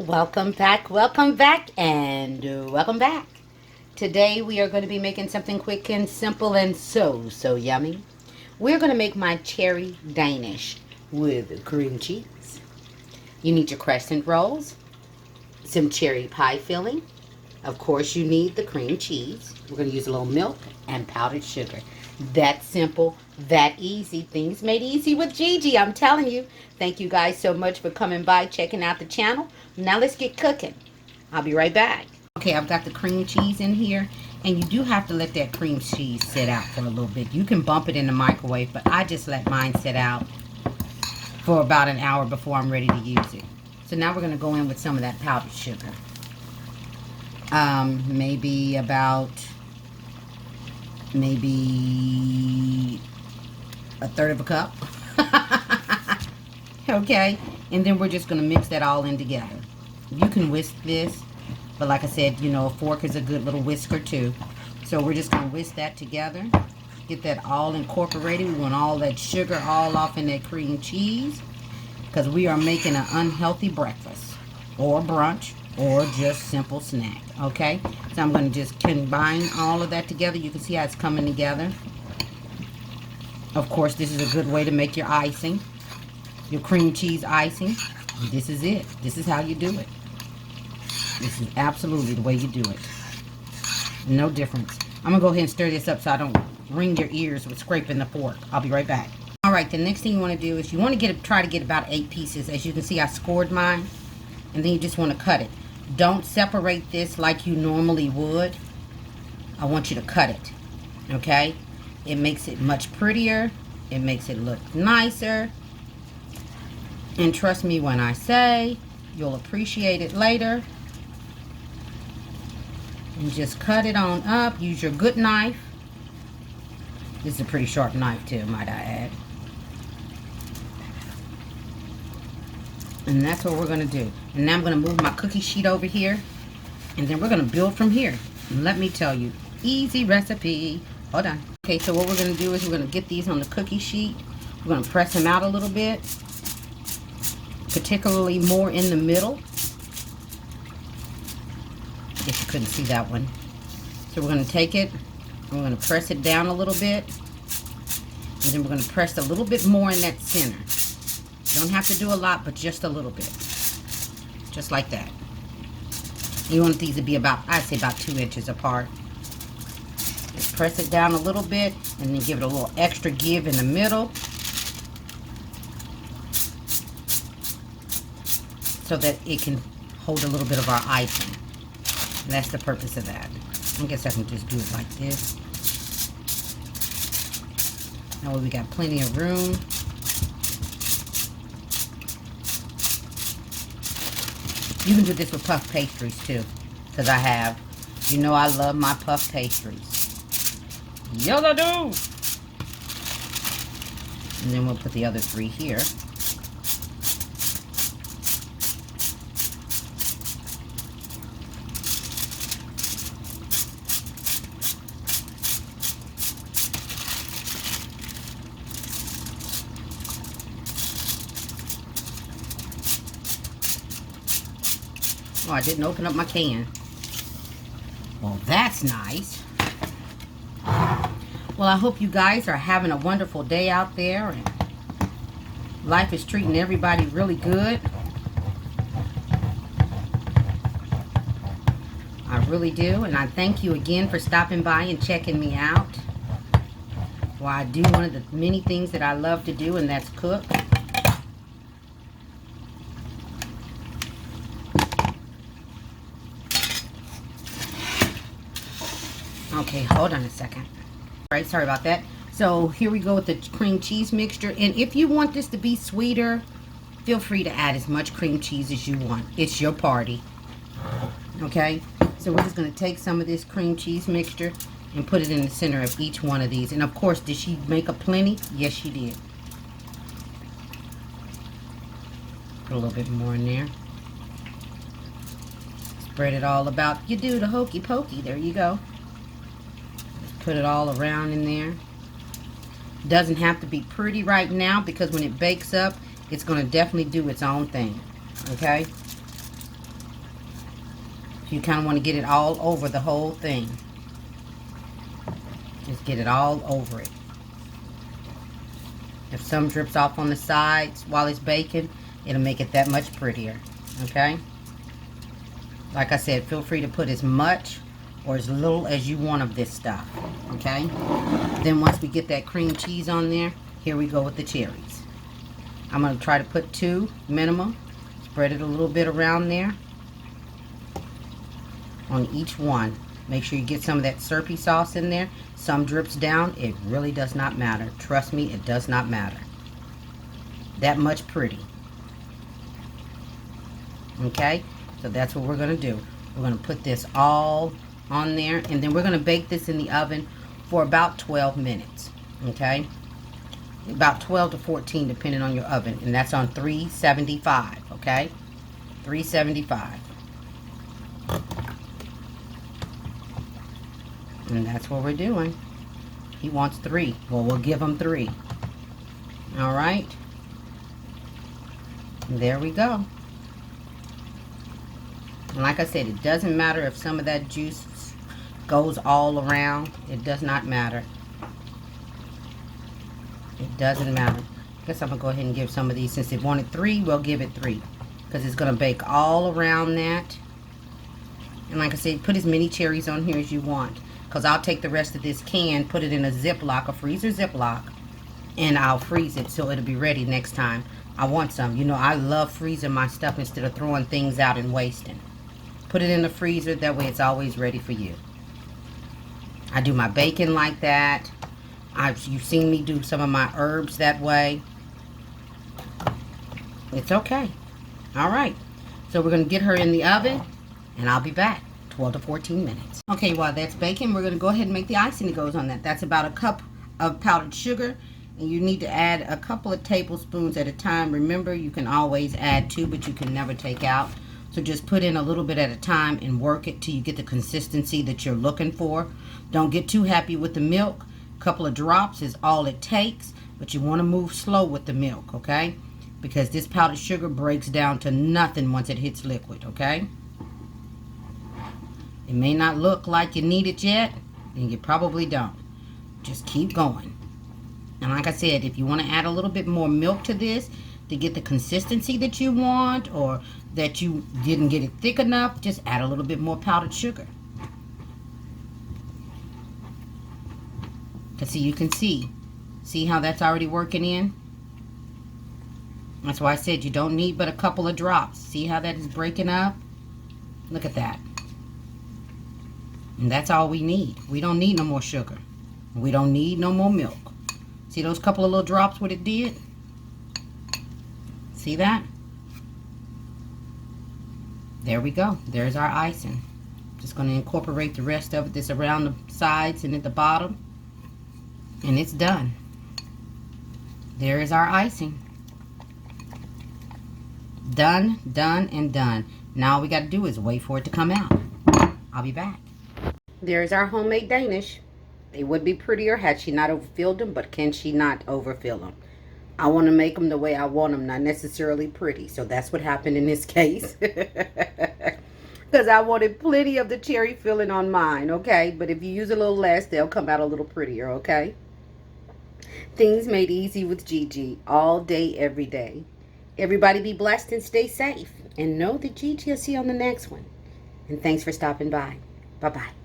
Welcome back, and welcome back. Today we are going to be making something quick and simple and so yummy. We're going to make my cherry Danish with cream cheese. You need your crescent rolls, some cherry pie filling. Of course, you need the cream cheese. We're going to use a little milk and powdered sugar. That simple, that easy. Things made easy with Gigi, I'm telling you. Thank you guys so much for coming by, checking out the channel. Now let's get cooking. I'll be right back. Okay, I've got the cream cheese in here, and you do have to let that cream cheese sit out for a little bit. You can bump it in the microwave, but I just let mine sit out for about an hour before I'm ready to use it. So now we're going to go in with some of that powdered sugar. Maybe a third of a cup. Okay, and then we're just going to mix that all in together. You can whisk this, but like I said, you know, a fork is a good little whisker too. So we're just going to whisk that together, get that all incorporated. We want all that sugar all off in that cream cheese, because we are making an unhealthy breakfast or brunch or just simple snack. Okay, so I'm going to just combine all of that together. You can see how it's coming together. Of course, this is a good way to make your icing, your cream cheese icing. This is it. This is how you do it. This is absolutely the way you do it. No difference. I'm going to go ahead and stir this up so I don't ring your ears with scraping the fork. I'll be right back. All right, the next thing you want to do is you want to try to get about 8 pieces. As you can see, I scored mine, and then you just want to cut it. Don't separate this like you normally would. I want you to cut it, okay? It makes it much prettier. It makes it look nicer. And trust me when I say, you'll appreciate it later. And just cut it on up. Use your good knife. This is a pretty sharp knife too, might I add. And that's what we're going to do. And now I'm going to move my cookie sheet over here. And then we're going to build from here. And let me tell you, easy recipe. Hold on. Okay, so what we're going to do is we're going to get these on the cookie sheet. We're going to press them out a little bit. Particularly more in the middle. I guess you couldn't see that one. So we're going to take it. And we're going to press it down a little bit. And then we're going to press a little bit more in that center. You don't have to do a lot, but just a little bit. Just like that. You want these to be about, I'd say about 2 inches apart. Just press it down a little bit, and then give it a little extra give in the middle, so that it can hold a little bit of our icing. And that's the purpose of that. I guess I can just do it like this. That way we got plenty of room. You can do this with puff pastries too, because I have. You know I love my puff pastries. Yes, I do! And then we'll put the other 3 here. Oh, I didn't open up my can. Well, that's nice. Well, I hope you guys are having a wonderful day out there, and life is treating everybody really good. I really do, and I thank you again for stopping by and checking me out while I do one of the many things that I love to do, and that's cook. Okay, hold on a second. All right, sorry about that. So here we go with the cream cheese mixture. And if you want this to be sweeter, feel free to add as much cream cheese as you want. It's your party. Okay, so we're just going to take some of this cream cheese mixture and put it in the center of each one of these. And of course, did she make a plenty? Yes, she did. Put a little bit more in there. Spread it all about. You do the hokey pokey. There you go. Put it all around in there. Doesn't have to be pretty right now, because when it bakes up, it's going to definitely do its own thing. Okay? You kind of want to get it all over the whole thing. Just get it all over it. If some drips off on the sides while it's baking, it'll make it that much prettier. Okay? Like I said, feel free to put as much or as little as you want of this stuff. Okay? Then once we get that cream cheese on there, here we go with the cherries. I'm going to try to put 2 minimum. Spread it a little bit around there on each one. Make sure you get some of that syrupy sauce in there. Some drips down. It really does not matter. Trust me, it does not matter. That much pretty. Okay? So that's what we're going to do. We're going to put this all on there. And then we're going to bake this in the oven for about 12 minutes. Okay? About 12 to 14 depending on your oven. And that's on 375. Okay? 375. And that's what we're doing. He wants 3. Well, we'll give him 3. All right. And there we go. And like I said, it doesn't matter if some of that juice goes all around. It does not matter. It doesn't matter. I guess I'm going to go ahead and give some of these. Since it wanted 3, we'll give it 3. Because it's going to bake all around that. And like I said, put as many cherries on here as you want. Because I'll take the rest of this can, put it in a Ziploc, a freezer Ziploc, and I'll freeze it so it'll be ready next time I want some. You know, I love freezing my stuff instead of throwing things out and wasting. Put it in the freezer, that way it's always ready for you. I do my bacon like that. You've seen me do some of my herbs that way. It's okay. All right. So we're going to get her in the oven, and I'll be back. 12 to 14 minutes. Okay, while that's baking, we're going to go ahead and make the icing that goes on that. That's about a cup of powdered sugar, and you need to add a couple of tablespoons at a time. Remember, you can always add 2, but you can never take out. So just put in a little bit at a time and work it till you get the consistency that you're looking for. Don't get too happy with the milk. A couple of drops is all it takes, but you want to move slow with the milk, okay? Because this powdered sugar breaks down to nothing once it hits liquid, okay? It may not look like you need it yet, and you probably don't. Just keep going. And like I said, if you want to add a little bit more milk to this to get the consistency that you want, or that you didn't get it thick enough, just add a little bit more powdered sugar. Because see, you can see how that's already working in? That's why I said you don't need but a couple of drops. See how that is breaking up? Look at that. And that's all we need. We don't need no more sugar. We don't need no more milk. See those couple of little drops, what it did? See that? There we go. There's our icing. Just going to incorporate the rest of it. This around the sides and at the bottom. And it's done. There is our icing. Done, done, and done. Now all we got to do is wait for it to come out. I'll be back. There's our homemade Danish. They would be prettier had she not overfilled them, but can she not overfill them? I want to make them the way I want them, not necessarily pretty. So that's what happened in this case. Because I wanted plenty of the cherry filling on mine, okay? But if you use a little less, they'll come out a little prettier, okay? Things made easy with Gigi, all day, every day. Everybody be blessed and stay safe. And know that Gigi will see you on the next one. And thanks for stopping by. Bye-bye.